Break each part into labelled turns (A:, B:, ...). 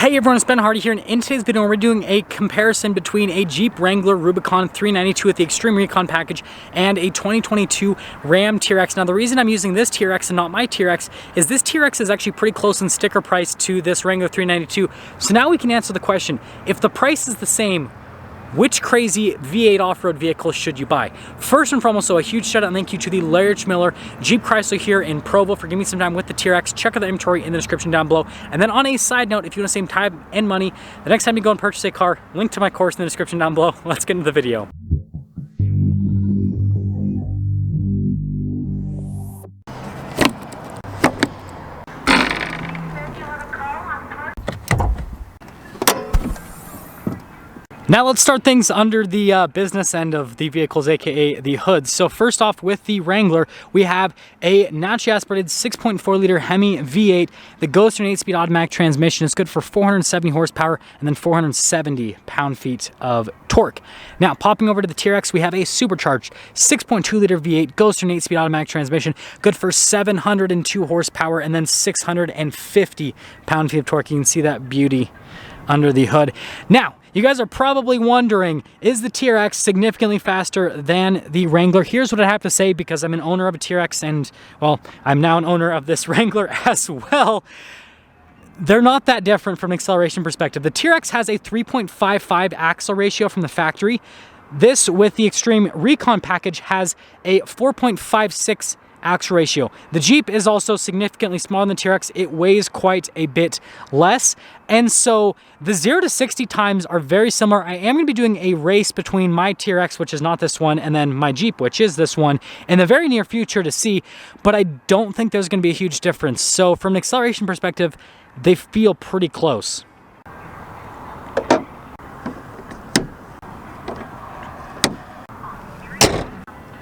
A: Hey everyone, it's Ben Hardy here, and in today's video we're doing a comparison between a Jeep Wrangler Rubicon 392 with the Xtreme Recon package and a 2022 Ram TRX. Now the reason I'm using this TRX and not my TRX is this TRX is actually pretty close in sticker price to this Wrangler 392. So now we can answer the question, if the price is the same, which crazy V8 off-road vehicle should you buy? First and foremost, so a huge shout out and thank you to the Larry Miller Jeep Chrysler here in Provo for giving me some time with the TRX. Check out the inventory in the description down below. And then on a side note, if you want to save time and money, the next time you go and purchase a car, link to my course in the description down below. Let's get into the video. Now let's start things under the business end of the vehicles, aka the hoods. So first off, with the Wrangler, we have a naturally aspirated 6.4 liter Hemi V8 that goes through an 8-speed automatic transmission. It's good for 470 horsepower and then 470 pound-feet of torque. Now popping over to the TRX, we have a supercharged 6.2 liter V8, goes through an 8-speed automatic transmission, good for 702 horsepower and then 650 pound-feet of torque. You can see that beauty under the hood. Now, you guys are probably wondering, is the TRX significantly faster than the Wrangler? Here's what I have to say, because I'm an owner of a TRX and, well, I'm now an owner of this Wrangler as well. They're not that different from an acceleration perspective. The TRX has a 3.55 axle ratio from the factory. This, with the Xtreme Recon package, has a 4.56 axle ratio. The Jeep is also significantly smaller than the TRX. It weighs quite a bit less. And so the 0 to 60 times are very similar. I am going to be doing a race between my TRX, which is not this one, and then my Jeep, which is this one, in the very near future to see, but I don't think there's going to be a huge difference. So from an acceleration perspective, they feel pretty close.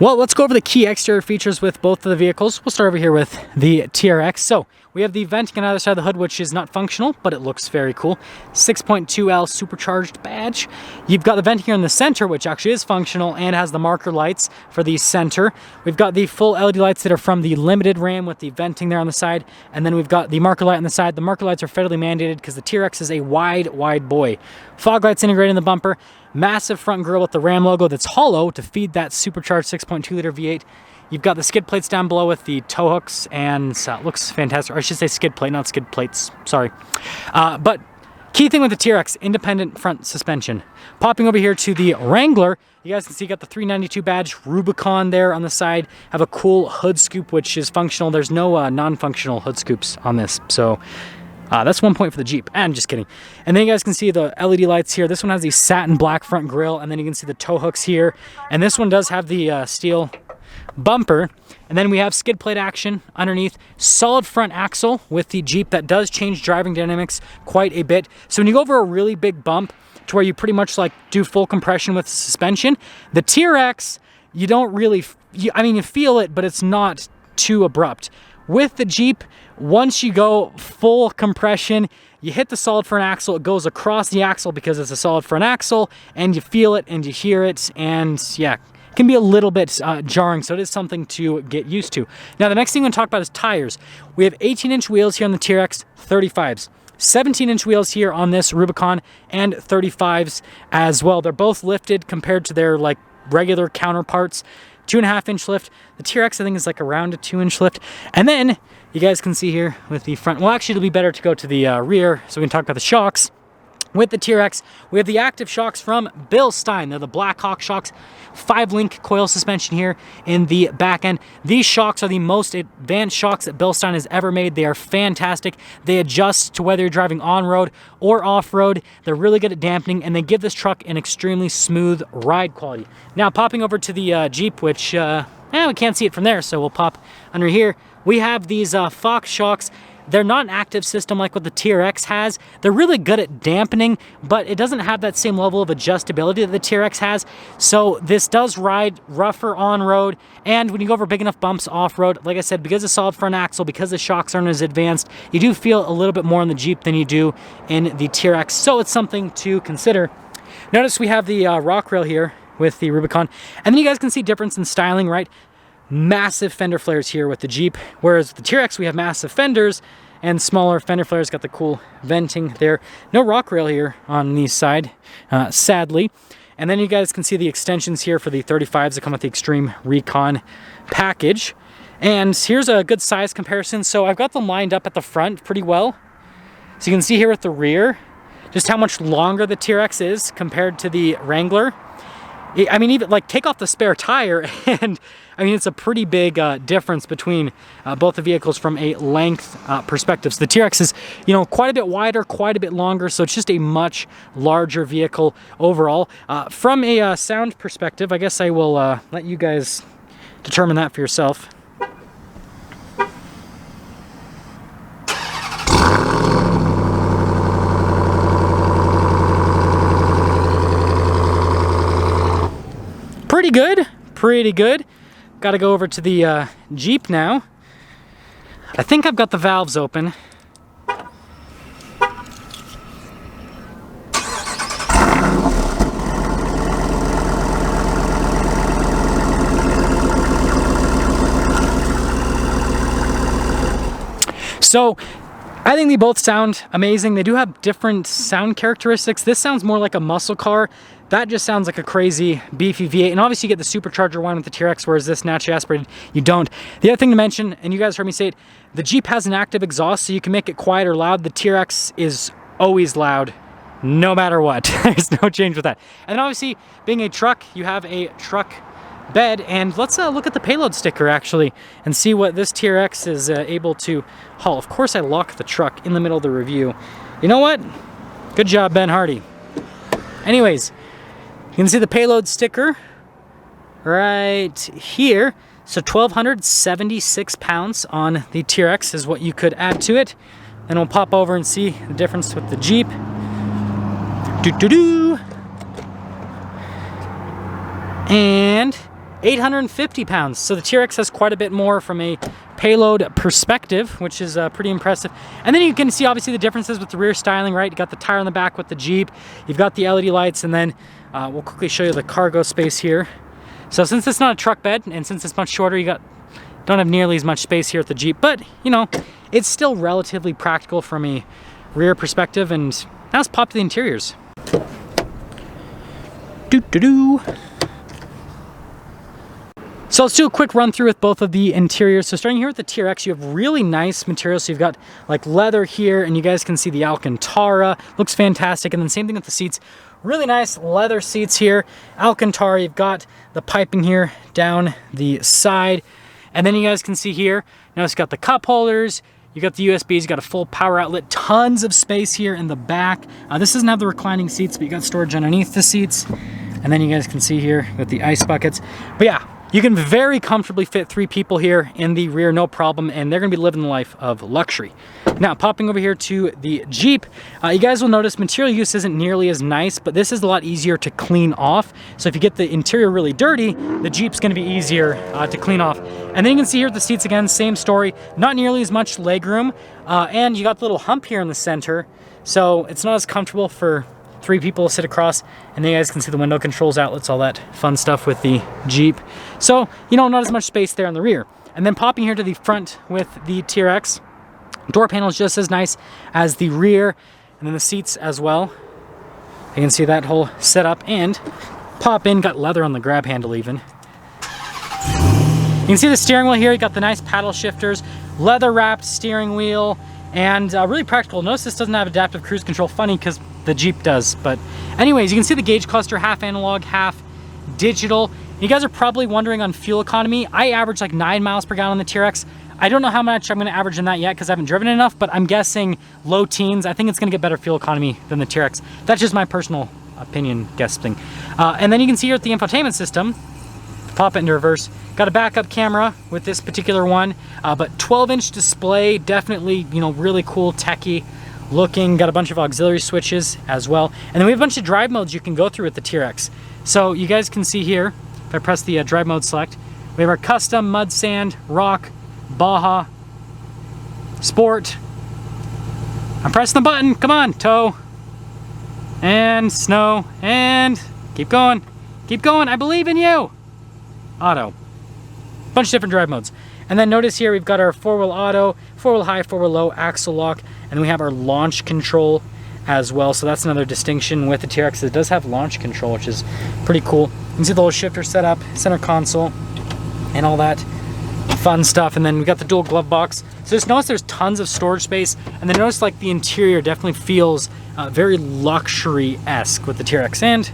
A: Well, let's go over the key exterior features with both of the vehicles. We'll start over here with the TRX. So we have the venting on either side of the hood, which is not functional, but it looks very cool. 6.2L supercharged badge. You've got the vent here in the center, which actually is functional and has the marker lights for the center. We've got the full LED lights that are from the limited Ram with the venting there on the side. And then we've got the marker light on the side. The marker lights are federally mandated because the TRX is a wide boy. Fog lights integrated in the bumper. Massive front grille with the Ram logo that's hollow to feed that supercharged 6.2 liter V8. You've got the skid plates down below with the tow hooks, and it looks fantastic. Or I should say skid plate, not skid plates. Sorry. But key thing with the TRX, independent front suspension. Popping over here to the Wrangler, you guys can see you got the 392 badge, Rubicon there on the side. Have a cool hood scoop, which is functional. There's no non-functional hood scoops on this, so that's 1 point for the Jeep. And just kidding. And then you guys can see the LED lights here. This one has the satin black front grille, and then you can see the tow hooks here. And this one does have the steel bumper. And then we have skid plate action underneath. Solid front axle with the Jeep that does change driving dynamics quite a bit. So when you go over a really big bump to where you pretty much like do full compression with the suspension, the TRX, you don't really, I mean, you feel it, but it's not too abrupt. With the Jeep, once you go full compression, you hit the solid front axle, it goes across the axle because it's a solid front axle, and you feel it and you hear it, and yeah, it can be a little bit jarring, so it is something to get used to. Now, the next thing I'm going to talk about is tires. We have 18-inch wheels here on the TRX, 35s. 17-inch wheels here on this Rubicon, and 35s as well. They're both lifted compared to their like regular counterparts. 2.5-inch lift. The TRX, I think, is like around a 2-inch lift. And then you guys can see here with the front, well, actually it'll be better to go to the rear so we can talk about the shocks. With the TRX, we have the active shocks from Bilstein. They're the Black Hawk shocks. 5-link coil suspension here in the back end. These shocks are the most advanced shocks that Bilstein has ever made. They are fantastic. They adjust to whether you're driving on-road or off-road. They're really good at dampening, and they give this truck an extremely smooth ride quality. Now, popping over to the Jeep, which we can't see it from there, so we'll pop under here. We have these Fox shocks. They're not an active system like what the TRX has. They're really good at dampening, but it doesn't have that same level of adjustability that the TRX has. So this does ride rougher on-road, and when you go over big enough bumps off-road, like I said, because of solid front axle, because the shocks aren't as advanced, you do feel a little bit more in the Jeep than you do in the TRX. So it's something to consider. Notice we have the rock rail here with the Rubicon, and then you guys can see difference in styling, right? Massive fender flares here with the Jeep, whereas with the TRX we have massive fenders and smaller fender flares. Got the cool venting there. No rock rail here on the side, sadly. And then you guys can see the extensions here for the 35s that come with the Xtreme Recon package. And here's a good size comparison. So I've got them lined up at the front pretty well. So you can see here with the rear, just how much longer the TRX is compared to the Wrangler. I mean, even like take off the spare tire and I mean, it's a pretty big difference between both the vehicles from a length perspective. So the TRX is, you know, quite a bit wider, quite a bit longer. So it's just a much larger vehicle overall. From a sound perspective, I guess I will let you guys determine that for yourself. Pretty good, pretty good. Got to go over to the Jeep now. I think I've got the valves open. So I think they both sound amazing. They do have different sound characteristics. This sounds more like a muscle car. That just sounds like a crazy beefy V8. And obviously you get the supercharger one with the TRX, whereas this naturally aspirated, you don't. The other thing to mention, and you guys heard me say it, the Jeep has an active exhaust, so you can make it quiet or loud. The TRX is always loud, no matter what. There's no change with that. And then obviously, being a truck, you have a truck bed. And let's look at the payload sticker, actually, and see what this TRX is able to haul. Of course, I locked the truck in the middle of the review. You know what? Good job, Ben Hardy. Anyways, you can see the payload sticker right here. So 1,276 pounds on the TRX is what you could add to it. Then we'll pop over and see the difference with the Jeep. And 850 pounds. So the TRX has quite a bit more from a payload perspective, which is pretty impressive. And then you can see obviously the differences with the rear styling, right? You got the tire on the back with the Jeep, you've got the LED lights, and then we'll quickly show you the cargo space here. So since it's not a truck bed and since it's much shorter, don't have nearly as much space here at the Jeep, but you know, it's still relatively practical from a rear perspective. And now let's pop to the interiors. So let's do a quick run through with both of the interiors. So starting here with the TRX, you have really nice materials. So you've got like leather here, and you guys can see the Alcantara. Looks fantastic. And then same thing with the seats. Really nice leather seats here. Alcantara, you've got the piping here down the side. And then you guys can see here, now it's got the cup holders. You got the USBs, you got a full power outlet, tons of space here in the back. This doesn't have the reclining seats, but you got storage underneath the seats. And then you guys can see here with the ice buckets. But yeah, you can very comfortably fit 3 people here in the rear, no problem, and they're gonna be living the life of luxury. Now, popping over here to the Jeep, you guys will notice material use isn't nearly as nice, but this is a lot easier to clean off. So if you get the interior really dirty, the Jeep's gonna be easier to clean off. And then you can see here the seats again, same story, not nearly as much legroom, and you got the little hump here in the center, so it's not as comfortable for 3 people to sit across. And then you guys can see the window controls, outlets, all that fun stuff with the Jeep. So, you know, not as much space there in the rear. And then popping here to the front with the TRX, door panel is just as nice as the rear, and then the seats as well. You can see that whole setup, and pop in, got leather on the grab handle even. You can see the steering wheel here, you got the nice paddle shifters, leather wrapped steering wheel, and really practical. Notice this doesn't have adaptive cruise control. Funny because the Jeep does. But anyways, you can see the gauge cluster, half analog, half digital. You guys are probably wondering on fuel economy. I average like 9 miles per gallon on the TRX. I don't know how much I'm going to average in that yet because I haven't driven enough, but I'm guessing low teens. I think it's going to get better fuel economy than the TRX. That's just my personal opinion guessing. And then you can see here at the infotainment system, pop it into reverse, got a backup camera with this particular one, but 12-inch display, definitely, you know, really cool, techie looking. Got a bunch of auxiliary switches as well. And then we have a bunch of drive modes you can go through with the TRX. So you guys can see here, if I press the drive mode select, we have our custom, mud, sand, rock, Baja, sport. I'm pressing the button, come on, tow, and snow, and keep going, I believe in you. Auto. Bunch of different drive modes. And then notice here we've got our 4-wheel auto, 4-wheel high, 4-wheel low, axle lock, and we have our launch control as well. So that's another distinction with the TRX. It does have launch control, which is pretty cool. You can see the little shifter setup, center console, and all that fun stuff. And then we got the dual glove box. So just notice there's tons of storage space, and then notice like the interior definitely feels very luxury-esque with the TRX. And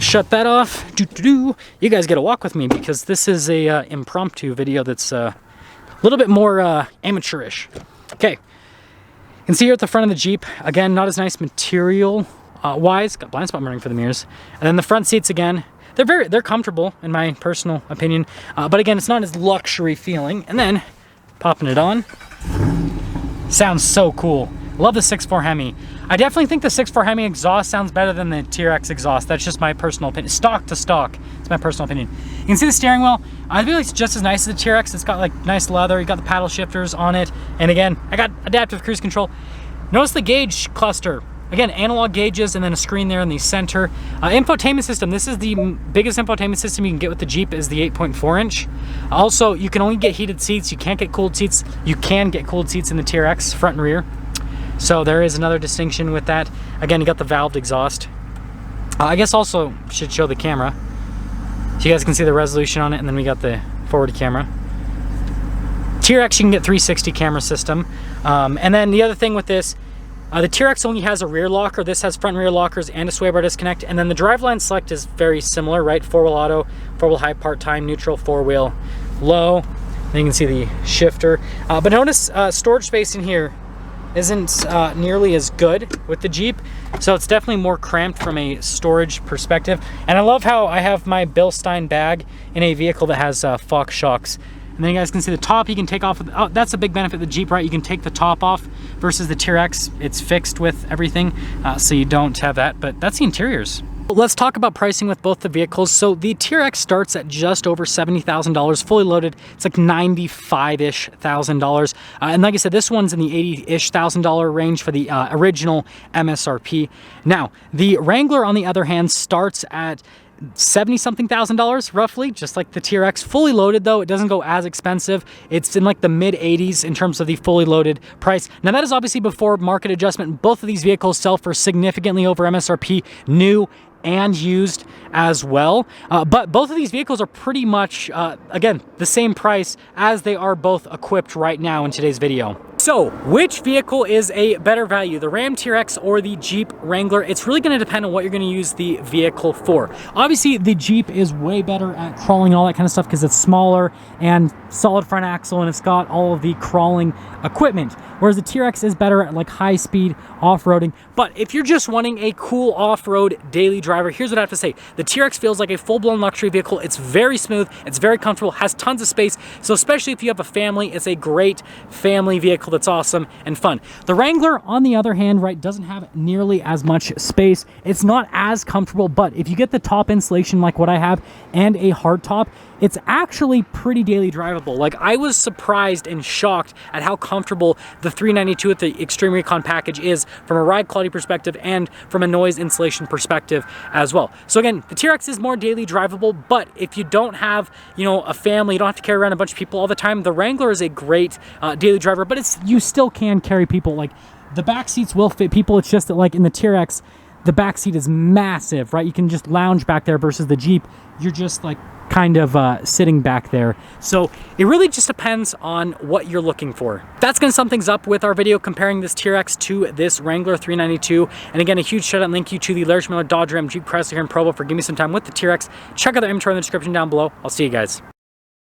A: shut that off. You guys get to walk with me because this is a impromptu video that's a little bit more amateurish. Okay, you can see here at the front of the Jeep, again, not as nice material wise. Got blind spot marking for the mirrors. And then the front seats again, they're comfortable in my personal opinion, but again, it's not as luxury feeling. And then popping it on, sounds so cool. Love the 6.4 Hemi. I definitely think the 6.4 Hemi exhaust sounds better than the TRX exhaust. That's just my personal opinion. Stock to stock, it's my personal opinion. You can see the steering wheel. I feel like it's just as nice as the TRX. It's got like nice leather. You got the paddle shifters on it. And again, I got adaptive cruise control. Notice the gauge cluster. Again, analog gauges and then a screen there in the center. Infotainment system. This is the biggest infotainment system you can get with the Jeep is the 8.4 inch. Also, you can only get heated seats. You can't get cooled seats. You can get cooled seats in the TRX, front and rear. So there is another distinction with that. Again, you got the valved exhaust. I guess also should show the camera so you guys can see the resolution on it, and then we got the forward camera. TRX, you can get 360 camera system. And then the other thing with this, the TRX only has a rear locker. This has front and rear lockers and a sway bar disconnect. And then the driveline select is very similar, right? 4-wheel auto, 4-wheel high, part-time, neutral, 4-wheel low. Then you can see the shifter. But notice storage space in here isn't nearly as good with the Jeep, so it's definitely more cramped from a storage perspective. And I love how I have my Bill Stein bag in a vehicle that has Fox shocks. And then you guys can see the top you can take off. Oh, that's a big benefit of the Jeep, right? You can take the top off versus the TRX. It's fixed with everything, so you don't have that, but that's the interiors. Let's talk about pricing with both the vehicles. So the TRX starts at just over $70,000, fully loaded. It's like $95-ish thousand. And like I said, this one's in the $80-ish thousand range for the original MSRP. Now, the Wrangler, on the other hand, starts at $70-something thousand roughly, just like the TRX. Fully loaded though, it doesn't go as expensive. It's in like the mid 80s in terms of the fully loaded price. Now that is obviously before market adjustment. Both of these vehicles sell for significantly over MSRP, new and used as well. But both of these vehicles are pretty much, again, the same price as they are both equipped right now in today's video. So, which vehicle is a better value, the Ram TRX or the Jeep Wrangler? It's really going to depend on what you're going to use the vehicle for. Obviously, the Jeep is way better at crawling and all that kind of stuff because it's smaller and solid front axle and it's got all of the crawling equipment. Whereas the TRX is better at like high-speed off-roading. But if you're just wanting a cool off-road daily driver, here's what I have to say. The TRX feels like a full-blown luxury vehicle. It's very smooth, it's very comfortable, has tons of space. So especially if you have a family, it's a great family vehicle that's awesome and fun. The Wrangler, on the other hand, right, doesn't have nearly as much space. It's not as comfortable, but if you get the top insulation like what I have and a hard top, it's actually pretty daily drivable. Like, I was surprised and shocked at how comfortable the 392 with the Xtreme Recon package is from a ride quality perspective and from a noise insulation perspective as well. So again, the TRX is more daily drivable, but if you don't have, you know, a family, you don't have to carry around a bunch of people all the time, the Wrangler is a great daily driver, but you still can carry people. Like, the back seats will fit people. It's just that, like, in the TRX, the back seat is massive, right? You can just lounge back there versus the Jeep. You're just like kind of sitting back there. So it really just depends on what you're looking for. That's going to sum things up with our video comparing this TRX to this Wrangler 392. And again, a huge shout out and thank you to the Larry Miller Dodge Ram Jeep Chrysler here in Provo for giving me some time with the TRX. Check out the inventory in the description down below. I'll see you guys.